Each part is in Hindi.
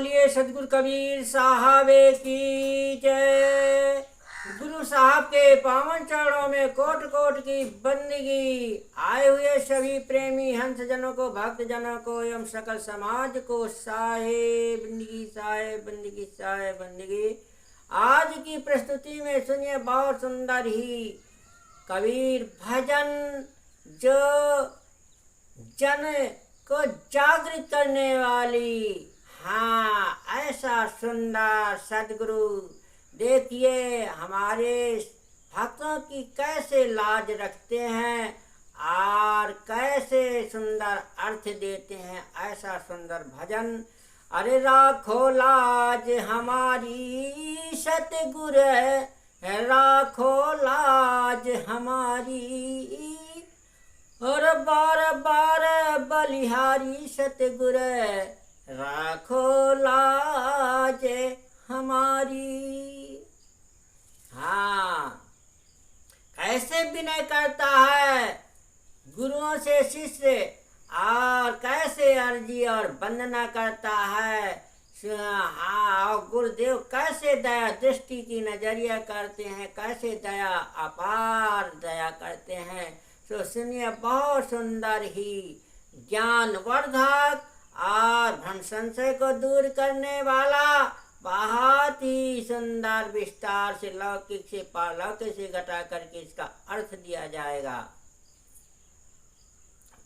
बोलिए सदगुरु कबीर साहब की जय। गुरु साहब के पावन चरणों में कोट कोट की बंदगी। आए हुए सभी प्रेमी हंस जनों को, भक्त जनों को एवं सकल समाज को साहे बंदगी, साहे बंदगी, साहे बंदगी। आज की प्रस्तुति में सुनिए बहुत सुंदर ही कबीर भजन, जो जन को जागृत करने वाली। हाँ, ऐसा सुंदर सदगुरु देखिए हमारे भक्तों की कैसे लाज रखते हैं और कैसे सुंदर अर्थ देते हैं। ऐसा सुंदर भजन। अरे राखो लाज हमारी सतगुर, राखो लाज हमारी, और बार बार बलिहारी सतगुर, राखो लाज हमारी। हाँ, कैसे विनय करता है गुरुओं से शिष्य, और कैसे अर्जी और वंदना करता है। हाँ, और गुरुदेव कैसे दया दृष्टि की नजरिया करते हैं, कैसे दया अपार दया करते हैं। तो सुनिए बहुत सुंदर ही ज्ञानवर्धक और भ्रम संशय को दूर करने वाला, बहुत ही सुंदर विस्तार से लौकिक से पारलौकिक से घटा करके इसका अर्थ दिया जाएगा।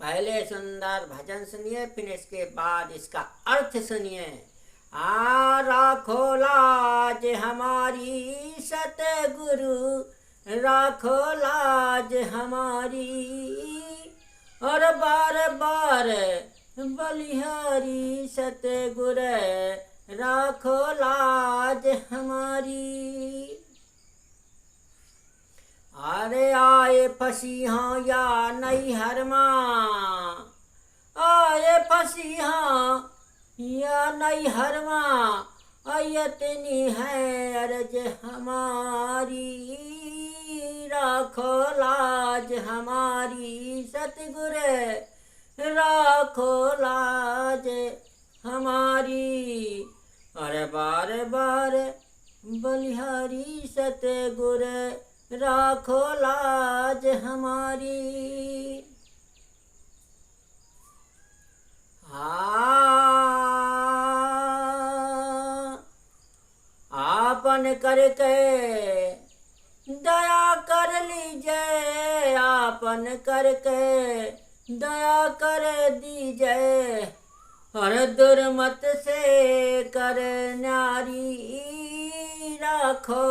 पहले सुंदर भजन सुनिए, फिर इसके बाद इसका अर्थ सुनिए। राखो लाज हमारी सतगुरु, राखो लाज हमारी, और बार बार बलिहारी सतगुर, राखो लाज हमारी। अरे आए फसीहा या नैहर माँ, आए फसीहा या नैहर माँ, अयतनी है अर्ज हमारी, राखो लाज हमारी सतगुर, राखो लाज हमारी, अरे बार बार बलिहारी सतगुर, राखो लाज हमारी। आपन करके दया कर लीजिए, आपन करके दया कर दीजिए, और दुर्मत से कर न्यारी, राखो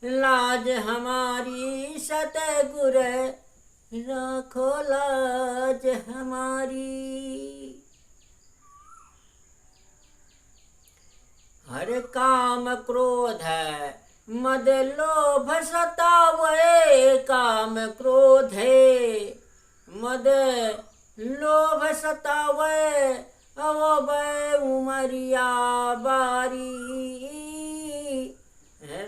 लाज हमारी सतगुर, राखो लाज हमारी। हर काम क्रोध है मद लोभ सतावे, काम क्रोध है मद लोभ सतावे, अब उमरिया बारी,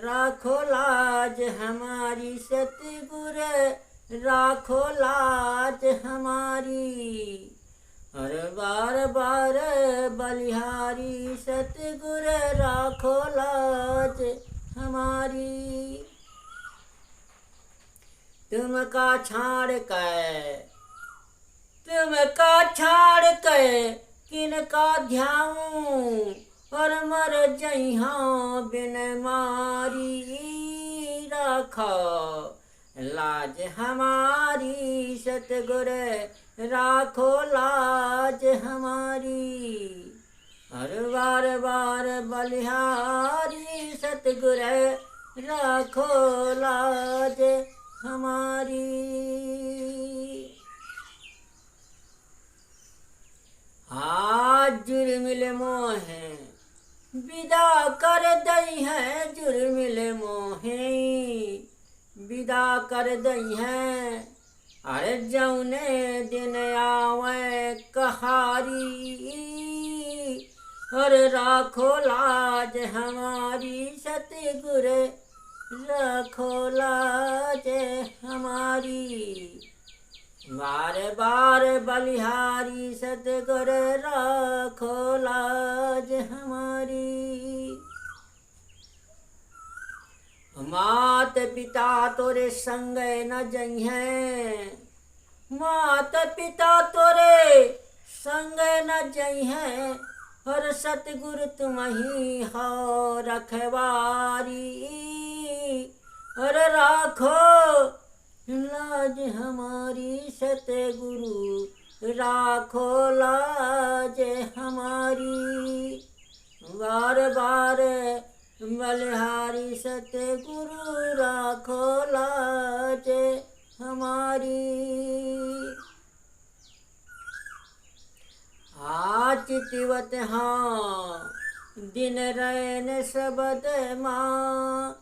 राखो लाज हमारी सतगुर, राखो लाज हमारी, और बार बार बलिहारी सतगुर, राखो लाज हमारी। तुमका छाड़ के, तुमका छाड़ के किनका ध्याऊं, और मर जइहा बिन मारी, राखो लाज हमारी सतगुर, राखो लाज हमारी, हर बार बार बलिहारी सतगुर, राखो लाज हमारी। आज जुर्मिल मोहे विदा कर दई है, जुर्मिल मोहे विदा कर दई है, अरे जौने दिन आवे कहारी, और राखो लाज हमारी सतगुर, राखो लाज हमारी, बारे बारे बलिहारी सतगुर राखो लाज हमारी। मात पिता तोरे संग न जइहें, मात पिता तोरे संग न जइहें, हर सतगुरु तुम्ही हो रखवारी। हर राखो लाज हमारी सतगुरु राखो लाज हमारी। बार बार बलिहारी सतगुरु राखो लाज हमारी। चितवत हाँ दिन रैन सबद माँ,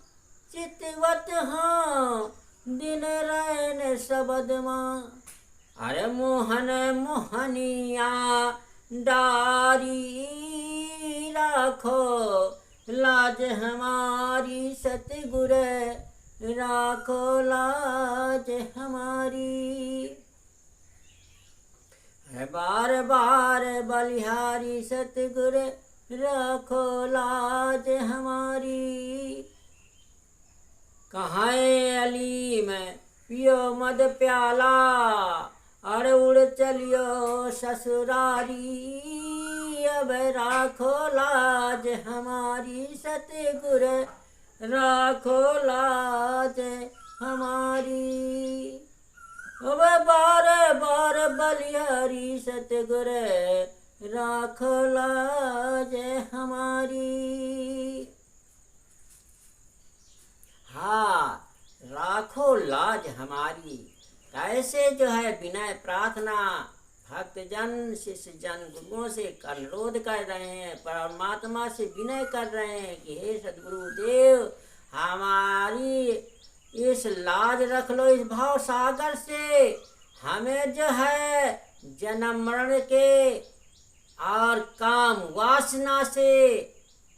चितवत हाँ दिन रैन सबद माँ। अरे मोहन मोहनिया डारी राखो लाज हमारी सतगुर राखो लाज हमारी। बार बार बलिहारी सतगुर राखो लाज हमारी। कहाँ अली में पियो मद प्याला, अड़ उड़ चलियो ससुरारी। अब राखो लाज हमारी सतगुर राखो लाज हमारी। अब बार बार बलिहारी सतगुर राखो लाज हमारी। हाँ राखो लाज हमारी। कैसे जो है विनय प्रार्थना भक्तजन शिष्य जन गुरुओं से अनुरोध कर रहे हैं, परमात्मा से विनय कर रहे हैं कि हे सदगुरुदेव हमारी इस लाज रख लो, इस भाव सागर से हमें जो है जन्म मरण के और काम वासना से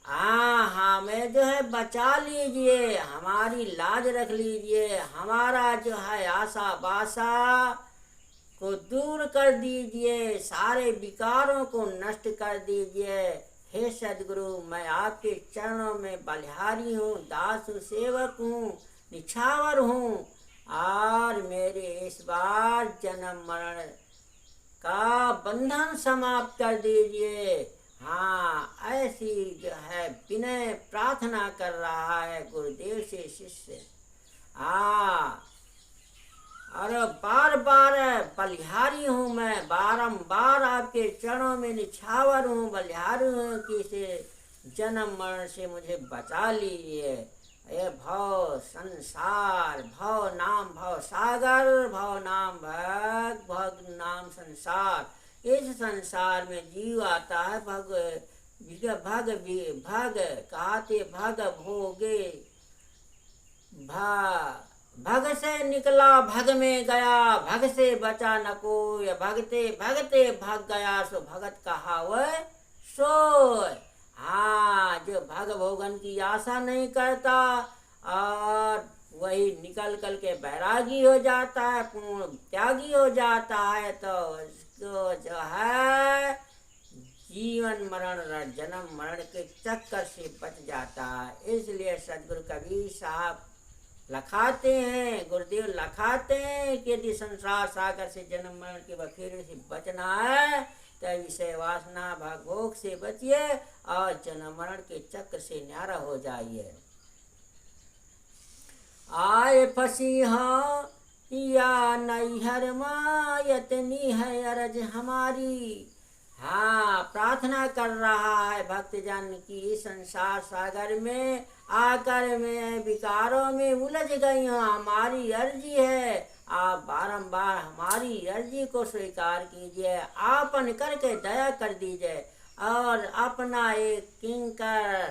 हमें जो है बचा लीजिए, हमारी लाज रख लीजिए, हमारा जो है आशा बासा को दूर कर दीजिए, सारे विकारों को नष्ट कर दीजिए। हे सदगुरु मैं आपके चरणों में बलिहारी हूँ, दास हूँ, सेवक हूँ, निछावर हूँ, और मेरे इस बार जन्म मरण का बंधन समाप्त कर दीजिए। हाँ ऐसी जो है विनय प्रार्थना कर रहा है गुरुदेव से शिष्य। और बार बार बलिहारी हूँ मैं, बारंबार आपके चरणों में निछावर हूँ, बलिहारी हूँ कि इसे जन्म मरण से मुझे बचा लीजिए। ये भव संसार, भव नाम भव सागर, भव नाम भग, भग नाम संसार। इस संसार में जीव आता है भग भग भग कहते भग भोगे, भग से निकला भग में गया, भग से बचा न कोई, भगते भगते भग गया सो भगत कहावै सोय। हाँ जो भग भोगन की आशा नहीं करता और वही निकल कल के बैरागी हो जाता है, पूर्ण त्यागी हो जाता है, तो उसको जो है जीवन मरण जन्म मरण के चक्कर से बच जाता है। इसलिए सदगुरु कबीर साहब लखाते हैं, गुरुदेव लखाते हैं कि यदि संसार सागर से जन्म मरण के बखेड़े से बचना है तो विषय वासना भाग भोग से बचिए और जन्म मरण के चक्र से न्यारा हो जाइए। आए फसी हाँ या नैहर मायतनी है अरज हमारी। हाँ प्रार्थना कर रहा है भक्तजन की संसार सागर में आकर मैं विकारों में उलझ गई हूँ, हमारी अर्जी है आप बारंबार हमारी अर्जी को स्वीकार कीजिए, आपन करके दया कर दीजिए और अपना एक किंकर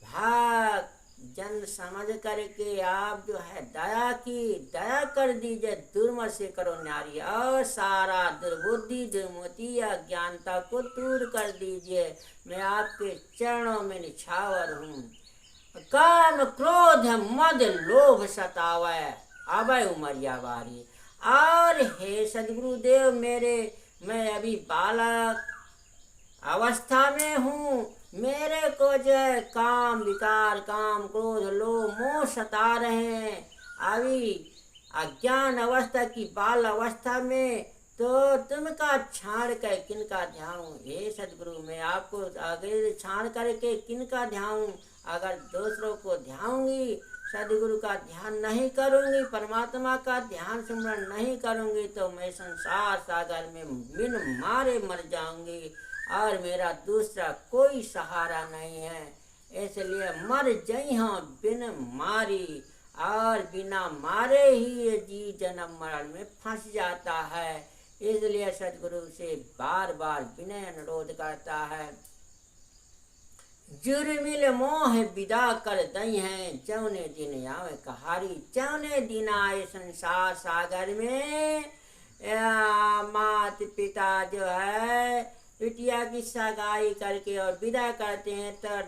भक्त जन समझ करके आप जो है दया कर दीजिए, दुर्मत से करो न्यारी और सारा दुर्बुद्धि दुर्मति अज्ञानता को दूर कर दीजिए। मैं आपके चरणों में निछावर हूँ। काम क्रोध मद लोभ सतावै, अबे उमरिया बारी और हे सदगुरुदेव मैं अभी बालक अवस्था में हूँ, मेरे को जो है काम विकार, काम क्रोध लोभ मोह सता रहे हैं। अभी अज्ञान अवस्था की बाल अवस्था में तो तुमका छाड़ कर किनका ध्याऊं। हे सदगुरु, मैं आपको आगे छाड़ करके किनका ध्याऊं। अगर दूसरों को ध्याऊंगी, सदगुरु का ध्यान नहीं करूंगी, परमात्मा का ध्यान स्मरण नहीं करूंगी, तो मैं संसार सागर में बिन मारे मर जाऊंगी और मेरा दूसरा कोई सहारा नहीं है। इसलिए मर जई हूँ बिन मारी, और बिना मारे ही ये जीव जन्म मरण में फंस जाता है। इसलिए सदगुरु से बार बार विनय अनुरोध करता है। जुर्मिल मोह विदा कर दई है, जौने दिन आवे कहारी। जौने दिन आए संसार सागर में मात पिता जो है बिटिया की सगाई करके और विदा करते हैं, तो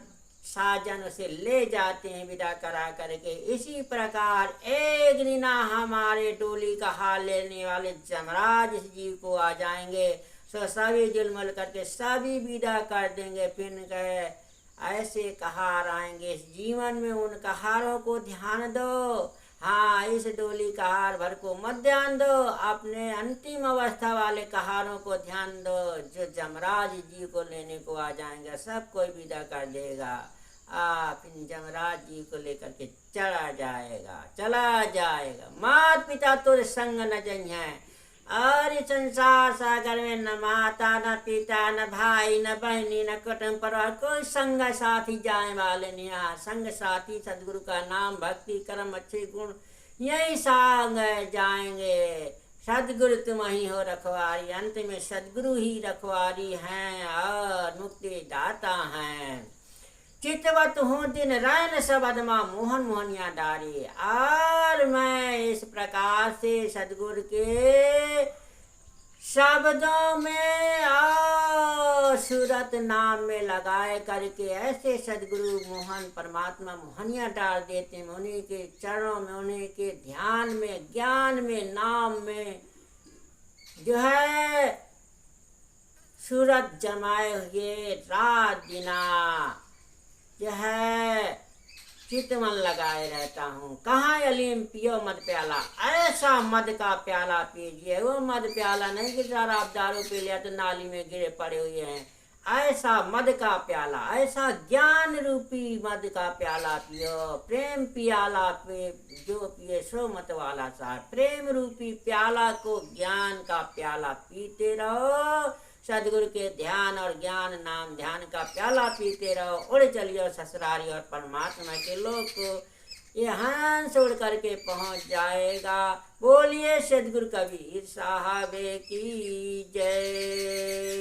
साजन उसे ले जाते हैं विदा करा करके। इसी प्रकार एक दिन हमारे डोली का हाल लेने वाले जमराज इस जीव को आ जाएंगे, सो सभी जुलमल करके सभी विदा कर देंगे। फिर कहे ऐसे कहार आएंगे इस जीवन में, उन कहारों को ध्यान दो। हाँ, इस डोली कहार भर को मत ध्यान दो, अपने अंतिम अवस्था वाले कहारों को ध्यान दो, जो जमराज जी को लेने को आ जाएंगे। सब कोई विदा कर देगा, आप इन जमराज जी को लेकर के चला जाएगा। मात पिता तो संग न जइहे, और इस संसार सागर में न माता न पिता न भाई न बहनी न कुटुंब परिवार कोई संग साथी जाए वाले नहीं। संग साथी सदगुरु का नाम, भक्ति कर्म अच्छे गुण यही संग जाएंगे। सदगुरु तुम ही हो रखवारी, अंत में सदगुरु ही रखवारी हैं और मुक्ति दाता हैं। चितवत हूँ दिन रैन सबदमा मोहन मोहनिया डारी। और मैं इस प्रकार से सदगुरु के शब्दों में और सूरत नाम में लगाए करके ऐसे सदगुरु मोहन परमात्मा मोहनिया डाल देते हैं। उन्हीं के चरणों में, उन्हीं के ध्यान में, ज्ञान में, नाम में जो है सूरत जमाए हुए रात दिना जो है चित मन लगाए रहता हूँ। कहाँ अलीम पियो मद प्याला, ऐसा मद का प्याला पीजिए। वो मद प्याला नहीं कि सारा आप दारू पी लिया तो नाली में गिरे पड़े हुए हैं। ऐसा मद का प्याला, ऐसा ज्ञान रूपी मद का प्याला पियो। प्रेम प्याला पे जो पिए सो मत वाला सा, प्रेम रूपी प्याला को ज्ञान का प्याला पीते रहो। सदगुरु के ध्यान और ज्ञान नाम ध्यान का प्याला पीते रहो। उड़ चलियो ससुरारी और परमात्मा के लोग को ये हंस उड़ करके पहुंच जाएगा। बोलिए सदगुरु कबीर साहब की जय।